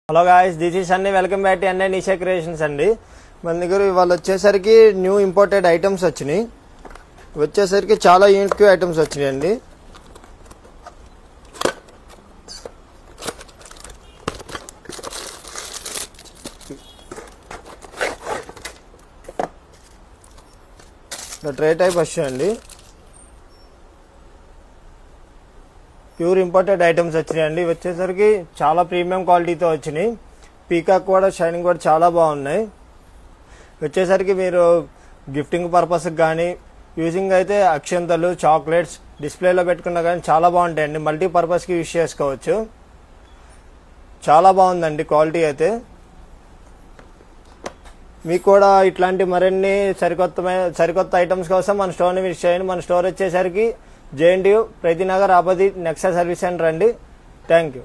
Hello guys, this is అన్ని welcome back to అన్ని నిషా creations అండి. మన దగ్గర ఇవాళ వచ్చేసరికి న్యూ ఇంపోర్టెడ్ ఐటమ్స్ వచ్చినాయి. వచ్చేసరికి చాలా యూనిక్ ఐటమ్స్ వచ్చినాయి అండి. ట్రే టైప్ వచ్చాయండి. ప్యూర్ ఇంపోర్టెడ్ ఐటమ్స్ వచ్చినాయండి. వచ్చేసరికి చాలా ప్రీమియం క్వాలిటీతో వచ్చినాయి. పీకాక్ కూడా షైనింగ్ కూడా చాలా బాగున్నాయి. వచ్చేసరికి మీరు గిఫ్టింగ్ పర్పస్కి కానీ యూజింగ్ అయితే అక్షంతలు, చాక్లెట్స్ డిస్ప్లేలో పెట్టుకున్నా కానీ చాలా బాగుంటాయండి. మల్టీపర్పస్కి యూజ్ చేసుకోవచ్చు. చాలా బాగుందండి క్వాలిటీ అయితే. మీకు కూడా ఇట్లాంటి మరిన్ని సరికొత్త ఐటమ్స్ కోసం మన స్టోర్ని విజిట్ చేయండి. మన స్టోర్ వచ్చేసరికి JNTU Pragathi Nagar opposite Nexa service centre అండి. Thank you.